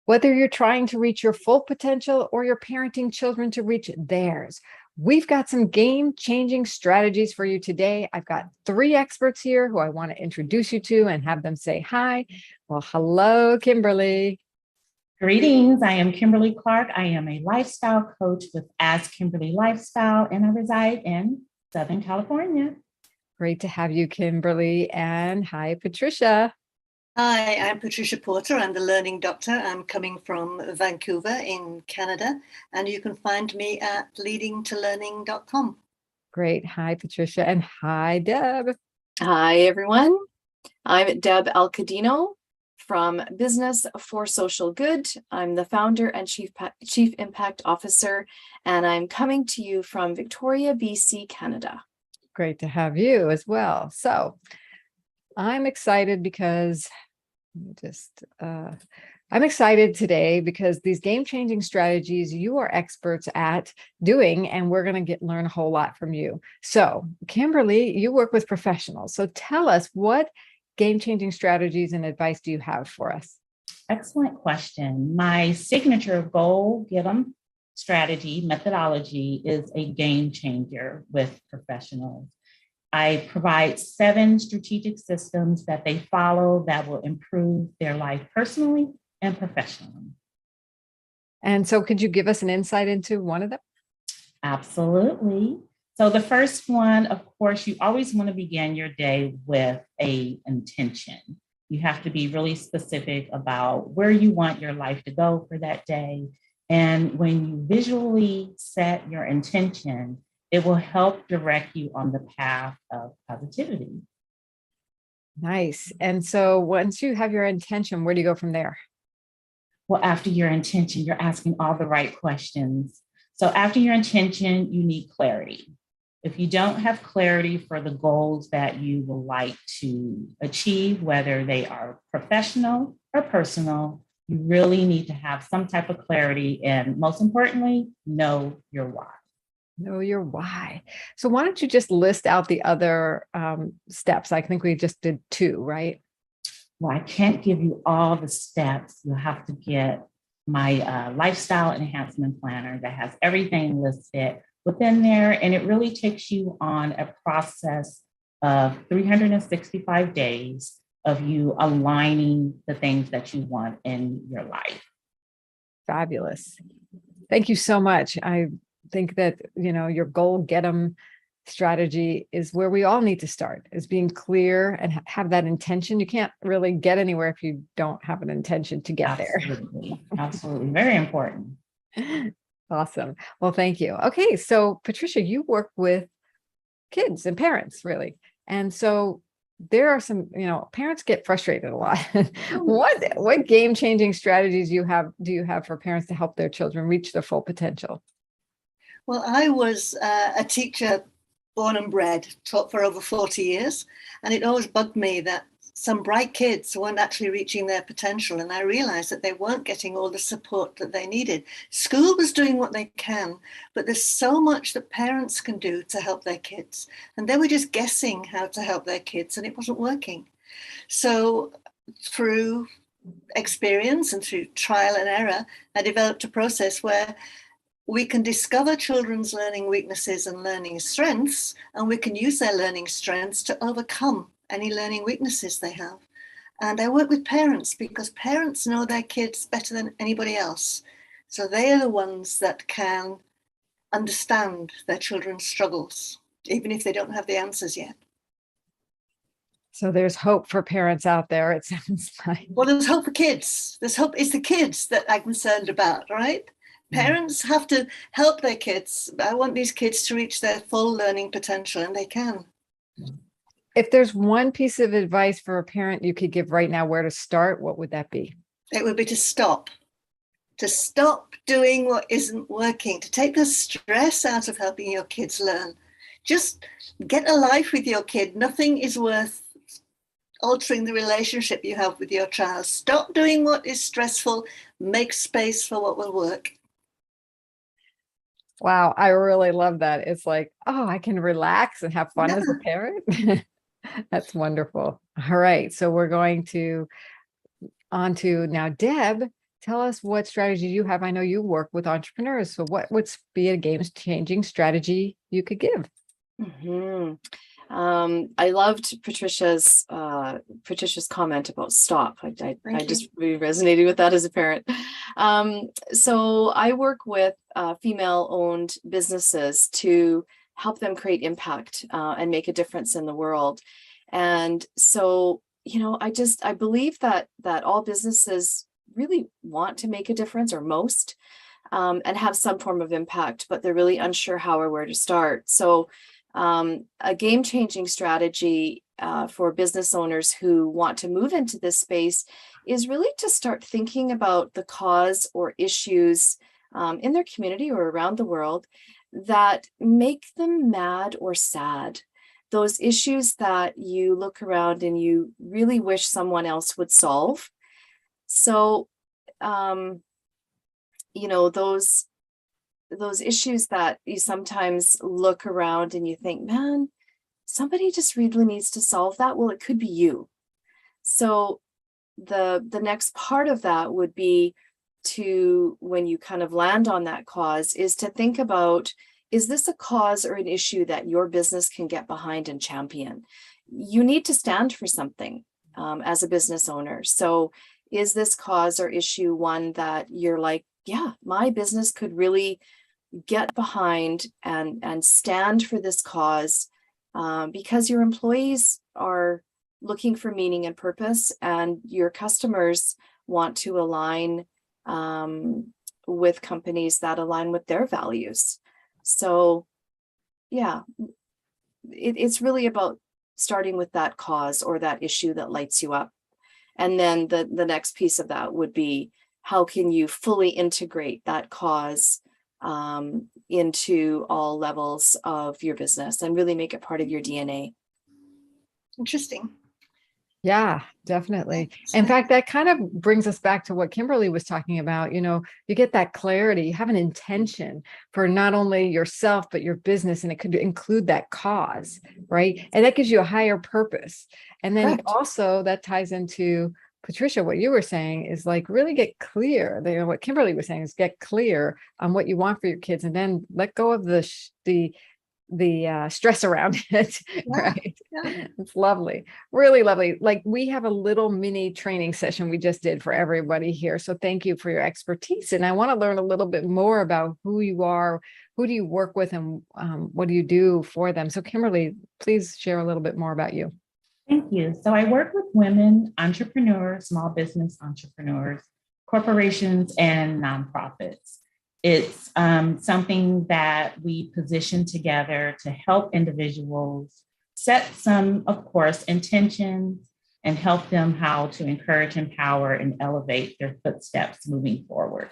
Whether you're trying to reach your full potential or you're parenting children to reach theirs, we've got some game-changing strategies for you today. I've got 3 experts here who I want to introduce you to and have them say hi. Well, hello, Kimberly. Greetings. I am Kimberly Clark. I am a lifestyle coach with As Kimberly Lifestyle, and I reside in Southern California. Great to have you, Kimberly. And hi, Patricia. Hi, I'm Patricia Porter. I'm the learning doctor. I'm coming from Vancouver in Canada, and you can find me at leadingtolearning.com. Great. Hi, Patricia. And hi, Deb. Hi, everyone. I'm Deb Alcadinho from Business for Social Good. I'm the founder and Chief Impact Officer, and I'm coming to you from Victoria, BC, Canada. Great to have you as well. So I'm excited because I'm excited today because these game-changing strategies you are experts at doing, and we're going to learn a whole lot from you. So Kimberly, you work with professionals. So tell us, what game-changing strategies and advice do you have for us? Excellent question. My signature goal get 'em strategy methodology is a game changer with professionals. I provide 7 strategic systems that they follow that will improve their life personally and professionally. And so could you give us an insight into one of them? Absolutely. So the first one, of course, you always want to begin your day with an intention. You have to be really specific about where you want your life to go for that day. And when you visually set your intention, it will help direct you on the path of positivity. Nice. And so once you have your intention, where do you go from there? Well, after your intention, you're asking all the right questions. So after your intention, you need clarity. If you don't have clarity for the goals that you would like to achieve, whether they are professional or personal, you really need to have some type of clarity. And most importantly, know your why. Know your why. So why don't you just list out the other steps? I think we just did 2, right? Well, I can't give you all the steps. You'll have to get my lifestyle enhancement planner that has everything listed within there. And it really takes you on a process of 365 days of you aligning the things that you want in your life. Fabulous. Thank you so much. I think that, your goal get 'em strategy is where we all need to start, is being clear and have that intention. You can't really get anywhere if you don't have an intention to get Absolutely. Absolutely. Very important. there. Awesome. Well, thank you. Okay. So Patricia, you work with kids and parents, really. And so there are some, parents get frustrated a lot. What game-changing strategies do you have for parents to help their children reach their full potential? Well, I was a teacher born and bred, taught for over 40 years, and it always bugged me that some bright kids weren't actually reaching their potential, and I realized that they weren't getting all the support that they needed. School was doing what they can, but there's so much that parents can do to help their kids, and they were just guessing how to help their kids, and it wasn't working. So through experience and through trial and error, I developed a process where we can discover children's learning weaknesses and learning strengths, and we can use their learning strengths to overcome any learning weaknesses they have. And I work with parents because parents know their kids better than anybody else. So they are the ones that can understand their children's struggles, even if they don't have the answers yet. So there's hope for parents out there, it sounds like. Well, there's hope for kids. There's hope. It's the kids that I'm concerned about, right? Parents have to help their kids. I want these kids to reach their full learning potential, and they can. If there's one piece of advice for a parent you could give right now, where to start, what would that be? It would be to stop doing what isn't working, to take the stress out of helping your kids learn. Just get a life with your kid. Nothing is worth altering the relationship you have with your child. Stop doing what is stressful. Make space for what will work. Wow, I really love that. It's like, oh, I can relax and have fun as a parent. That's wonderful. All right, so we're going to on to now Deb. tell us what strategy you have. I know you work with entrepreneurs. So what would be a game-changing strategy you could give? Mhm. I loved Patricia's comment about stop. I Thank just you. really resonated with that as a parent. So I work with female-owned businesses to help them create impact and make a difference in the world. And so, I believe that all businesses really want to make a difference, or most, and have some form of impact, but they're really unsure how or where to start. So a game-changing strategy for business owners who want to move into this space is really to start thinking about the cause or issues in their community or around the world that make them mad or sad. Those issues that you look around and you really wish someone else would solve. So, those issues that you sometimes look around and you think, man, somebody just really needs to solve that. Well, it could be you. So the next part of that would be to, when you kind of land on that cause, is to think about, is this a cause or an issue that your business can get behind and champion? You need to stand for something as a business owner. So is this cause or issue one that you're like, yeah, my business could really get behind and stand for this cause because your employees are looking for meaning and purpose, and your customers want to align with companies that align with their values. So yeah, it's really about starting with that cause or that issue that lights you up. And then the next piece of that would be, how can you fully integrate that cause into all levels of your business and really make it part of your DNA? Interesting. Yeah, definitely. In fact, that kind of brings us back to what Kimberly was talking about. You get that clarity, you have an intention for not only yourself, but your business, and it could include that cause, right? And that gives you a higher purpose. And then Correct. also that ties into, Patricia, what you were saying is like really get clear. What Kimberly was saying is get clear on what you want for your kids, and then let go of the stress around it. Right? Yeah. It's lovely, really lovely. Like, we have a little mini training session we just did for everybody here. So thank you for your expertise. And I want to learn a little bit more about who you are, who do you work with, and what do you do for them? So Kimberly, please share a little bit more about you. Thank you. So I work with women entrepreneurs, small business entrepreneurs, corporations, and nonprofits. It's something that we position together to help individuals set some, of course, intentions and help them how to encourage, empower, and elevate their footsteps moving forward.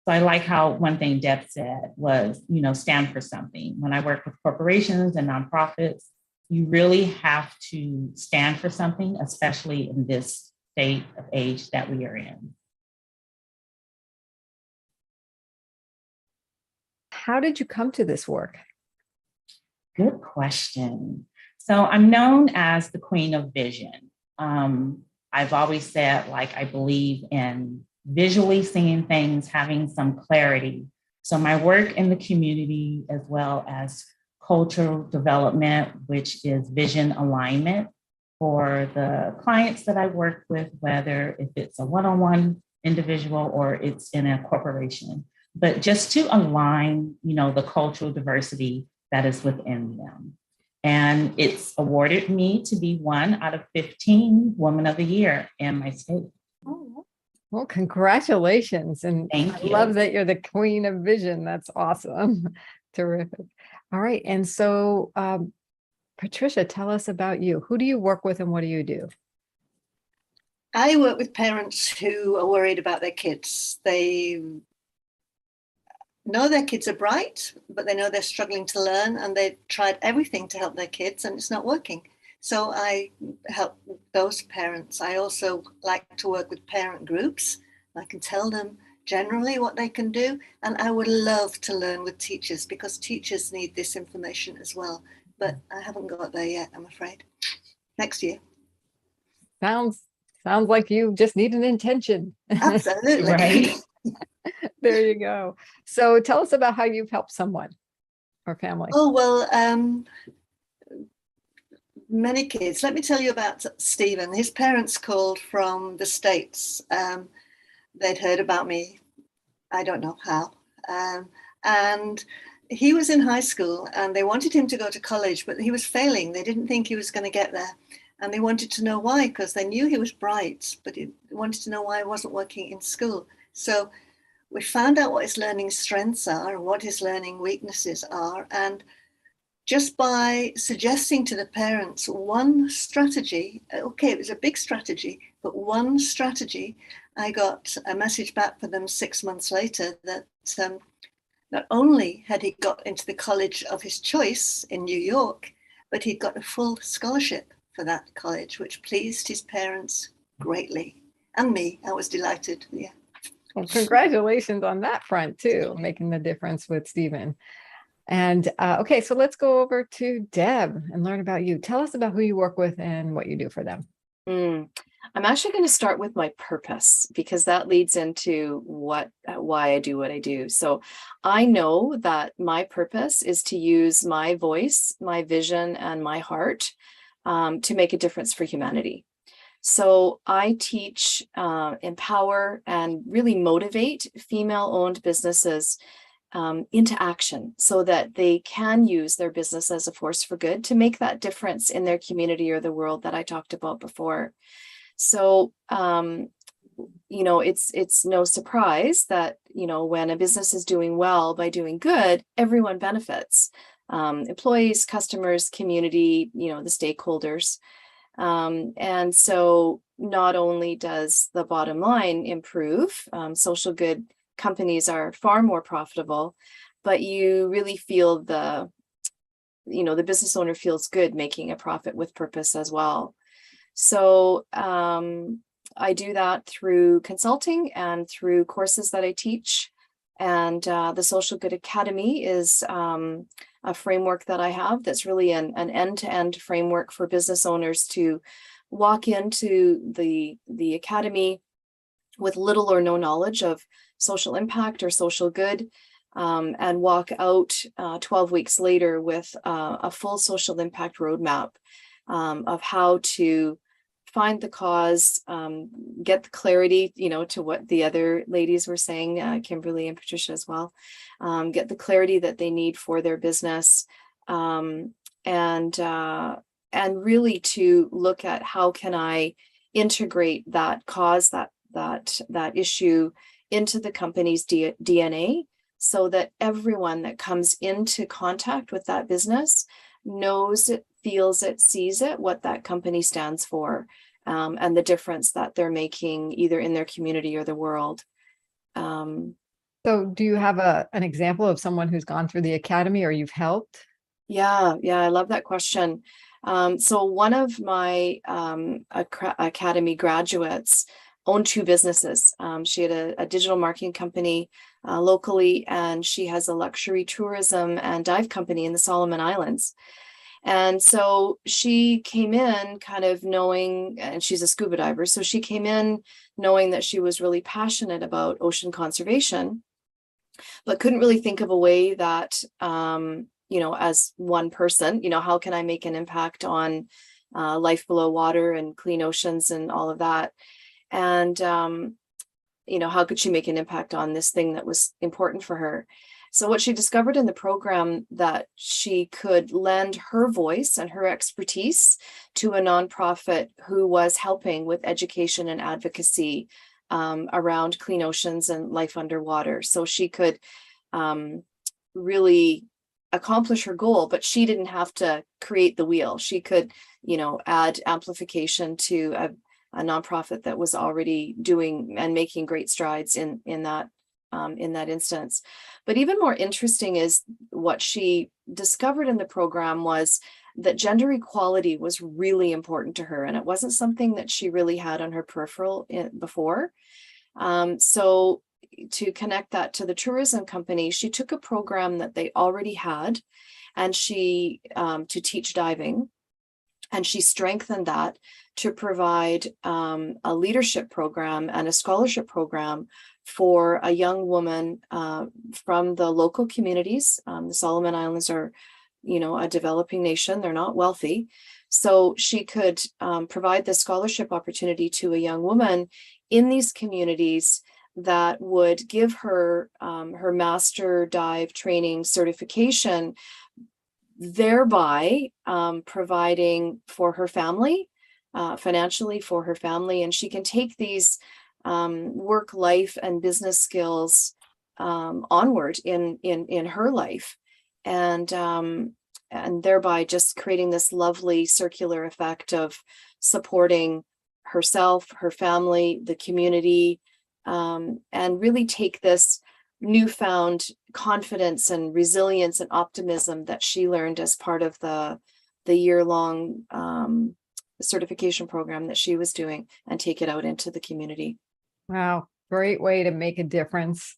So I like how one thing Deb said was, stand for something. When I work with corporations and nonprofits, you really have to stand for something, especially in this state of age that we are in. How did you come to this work? Good question. So I'm known as the Queen of Vision. I've always said, I believe in visually seeing things, having some clarity. So my work in the community, as well as cultural development, which is vision alignment for the clients that I work with, whether if it's a one-on-one individual or it's in a corporation, but just to align, the cultural diversity that is within them. And it's awarded me to be one out of 15 Women of the Year in my state. Well, congratulations. And Thank I you. love that you're the Queen of Vision. That's awesome. Terrific. All right. And so, Patricia, tell us about you. Who do you work with and what do you do? I work with parents who are worried about their kids. They know their kids are bright, but they know they're struggling to learn, and they've tried everything to help their kids and it's not working. So I help those parents. I also like to work with parent groups. I can tell them generally what they can do. And I would love to learn with teachers, because teachers need this information as well. But I haven't got there yet, I'm afraid. Next year. Sounds Sounds like you just need an intention. Absolutely. Right. There you go. So tell us about how you've helped someone or family. Oh, well, many kids. Let me tell you about Stephen. His parents called from the States. They'd heard about me. I don't know how. And he was in high school and they wanted him to go to college, but he was failing. They didn't think he was going to get there. And they wanted to know why, because they knew he was bright, but they wanted to know why he wasn't working in school. So we found out what his learning strengths are and what his learning weaknesses are. And just by suggesting to the parents one strategy, okay, it was a big strategy, but one strategy, I got a message back for them 6 months later that not only had he got into the college of his choice in New York, but he'd got a full scholarship for that college, which pleased his parents greatly. And me, I was delighted. Yeah. Well, congratulations on that front too, making the difference with Stephen. And okay, so let's go over to Deb and learn about you. Tell us about who you work with and what you do for them. I'm actually going to start with my purpose because that leads into why I do what I do. So I know that my purpose is to use my voice, my vision, and my heart to make a difference for humanity. So I teach, empower, and really motivate female-owned businesses into action so that they can use their business as a force for good to make that difference in their community or the world that I talked about before. So, it's no surprise that, when a business is doing well by doing good, everyone benefits. Employees, customers, community, the stakeholders. And so not only does the bottom line improve, social good companies are far more profitable, but you really feel the business owner feels good making a profit with purpose as well. So I do that through consulting and through courses that I teach. And the Social Good Academy is a framework that I have that's really an end-to-end framework for business owners to walk into the academy with little or no knowledge of social impact or social good, and walk out 12 weeks later with a full social impact roadmap of how to find the cause, get the clarity, to what the other ladies were saying, Kimberly and Patricia as well, get the clarity that they need for their business, and really to look at how can I integrate that cause, that issue into the company's DNA, so that everyone that comes into contact with that business knows it, feels it, sees it, what that company stands for, and the difference that they're making either in their community or the world. So do you have an example of someone who's gone through the academy or you've helped? Yeah, I love that question. So one of my academy graduates owned 2 businesses. She had a digital marketing company locally, and she has a luxury tourism and dive company in the Solomon Islands. And so she came in kind of knowing, and she's a scuba diver, so she came in knowing that she was really passionate about ocean conservation, but couldn't really think of a way that, as one person, how can I make an impact on life below water and clean oceans and all of that? And, how could she make an impact on this thing that was important for her? So what she discovered in the program, that she could lend her voice and her expertise to a nonprofit who was helping with education and advocacy around clean oceans and life underwater. So she could really accomplish her goal, but she didn't have to create the wheel. She could, add amplification to a nonprofit that was already doing and making great strides in that instance. But even more interesting is what she discovered in the program was that gender equality was really important to her, and it wasn't something that she really had on her peripheral before. So to connect that to the tourism company, she took a program that they already had, and she to teach diving. And she strengthened that to provide a leadership program and a scholarship program for a young woman from the local communities. The Solomon Islands are, a developing nation. They're not wealthy. So she could provide this scholarship opportunity to a young woman in these communities that would give her her master dive training certification, thereby providing for her family, financially for her family. And she can take these work, life, and business skills onward in her life, and thereby just creating this lovely circular effect of supporting herself, her family, the community, and really take this newfound confidence and resilience and optimism that she learned as part of the year-long certification program that she was doing, and take it out into the community. Wow, great way to make a difference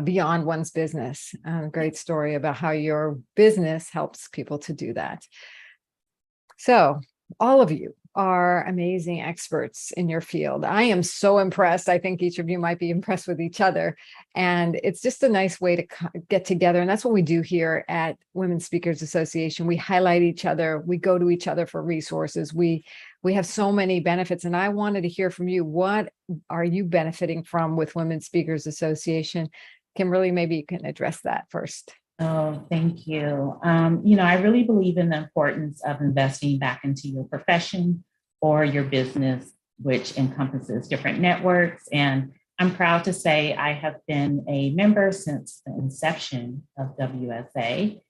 beyond one's business. Great story about how your business helps people to do that. So all of you are amazing experts in your field. I am so impressed. I think each of you might be impressed with each other. And it's just a nice way to get together. And that's what we do here at Women Speakers Association. We highlight each other. We go to each other for resources. We have so many benefits. And I wanted to hear from you. What are you benefiting from with Women Speakers Association? Kimberly, maybe you can address that first. Oh, thank you. I really believe in the importance of investing back into your profession or your business, which encompasses different networks. And I'm proud to say I have been a member since the inception of WSA,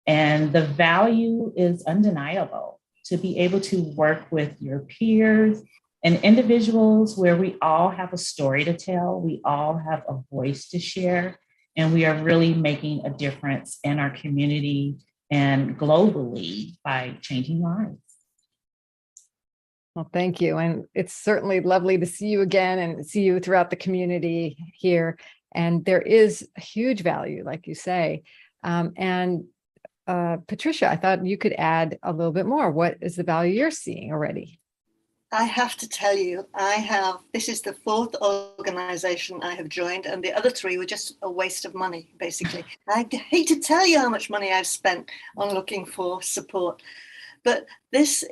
and the value is undeniable to be able to work with your peers and individuals where we all have a story to tell, we all have a voice to share, and we are really making a difference in our community and globally by changing lives. Well, thank you. And it's certainly lovely to see you again and see you throughout the community here. And there is a huge value, like you say. Patricia, I thought you could add a little bit more. What is the value you're seeing already? I have to tell you, this is the 4th organization I have joined, and the other 3 were just a waste of money, basically. I hate to tell you how much money I've spent on looking for support, but this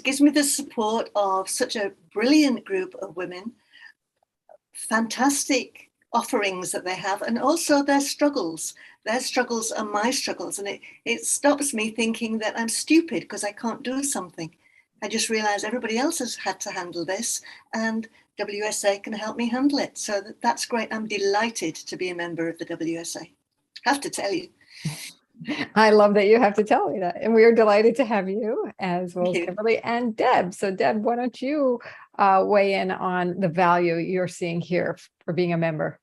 gives me the support of such a brilliant group of women, fantastic offerings that they have, and also their struggles. Their struggles are my struggles, and it stops me thinking that I'm stupid because I can't do something. I just realized everybody else has had to handle this, and WSA can help me handle it. So that's great. I'm delighted to be a member of the WSA. Have to tell you. I love that you have to tell me that. And we are delighted to have you, as well as Kimberly and Deb. So Deb, why don't you weigh in on the value you're seeing here for being a member?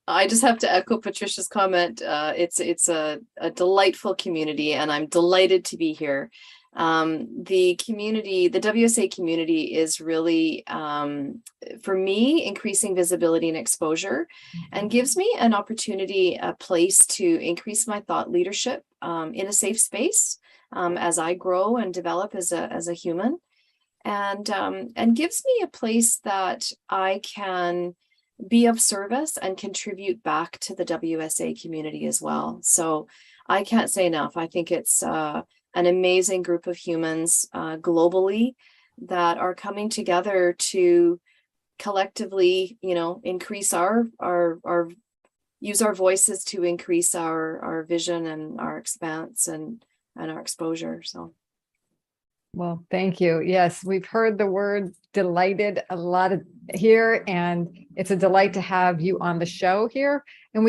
I just have to echo Patricia's comment. It's a delightful community, and I'm delighted to be here. The community, the WSA community, is really, for me, increasing visibility and exposure, and gives me an opportunity, a place to increase my thought leadership in a safe space as I grow and develop as a human, and gives me a place that I can be of service and contribute back to the WSA community as well. So I can't say enough. I think it's an amazing group of humans globally that are coming together to collectively, increase use our voices to increase our vision and our expanse and our exposure. So. Well, thank you. Yes, we've heard the word delighted a lot here, and it's a delight to have you on the show here. And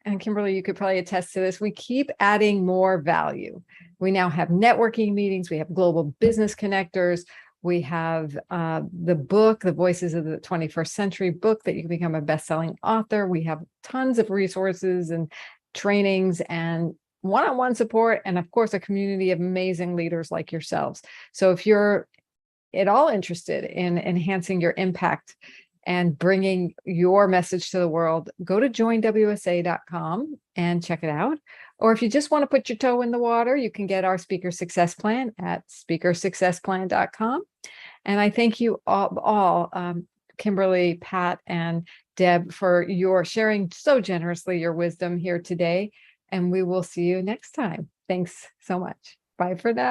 and Kimberly, you could probably attest to this, we keep adding more value. We now have networking meetings, we have global business connectors, we have the book, The Voices of the 21st Century book, that you can become a best-selling author. We have tons of resources and trainings and one-on-one support, and of course, a community of amazing leaders like yourselves. So if you're at all interested in enhancing your impact and bringing your message to the world, go to joinwsa.com and check it out. Or if you just want to put your toe in the water, you can get our Speaker Success Plan at speakersuccessplan.com. And I thank you all, Kimberly, Pat, and Deb, for your sharing so generously your wisdom here today. And we will see you next time. Thanks so much. Bye for now.